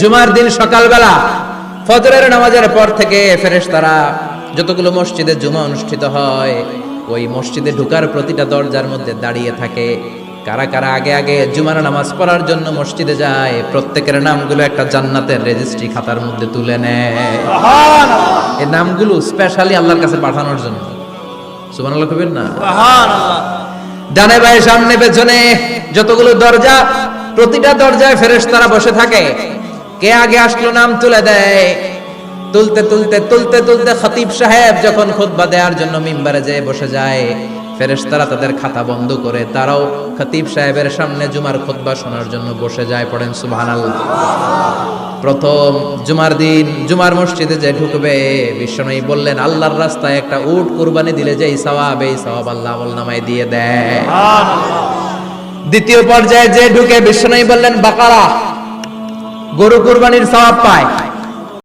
জুমার দিন সকালবেলা ফজরের নামাজের পর থেকে ফেরেশতারা যতগুলো মসজিদে জুমা অনুষ্ঠিত হয় ওই মসজিদে ঢোকার প্রতিটা দরজার মধ্যে দাঁড়িয়ে থাকে। কারা কারা আগে আগে জুমার নামাজ পড়ার জন্য মসজিদে যায়, প্রত্যেকের নামগুলো একটা জান্নাতের রেজিস্ট্রি খাতার মধ্যে তুলে নেয়। এই নামগুলো স্পেশালি আল্লাহর কাছে পাঠানোর জন্য। সুবহানাল্লাহ কইবেন না? সুবহানাল্লাহ। ডানে বায়ে সামনে পেছনে যতগুলো দরজা, প্রতিটা দরজায় ফেরেশতারা বসে থাকে। কে আগে আসলো নাম তুলে দেয়। তুলতে তুলতে তুলতে তুলতে খতিব সাহেব যখন খুতবা দেওয়ার জন্য মিম্বারে যেয়ে বসে যায়, ফেরেশতারা তাদের খাতা বন্ধ করে তারাও খতিব সাহেবের সামনে জুমার খুতবা শোনার জন্য বসে যায়। পড়েন সুবহানাল্লাহ। প্রথম জুমার দিন জুমার মসজিদে যে ঢুকবে, বিশ্বনবী বললেন আল্লাহর রাস্তায় একটা উট কুরবানি দিলে যেই সওয়াব, এই সওয়াব আল্লাহ আমলনামায় দিয়ে দেয়। দ্বিতীয় পর্যায়ে যে ঢুকে, বিশ্বনবী বললেন বাকারা, গরু কুরবানির সওয়াব পায়।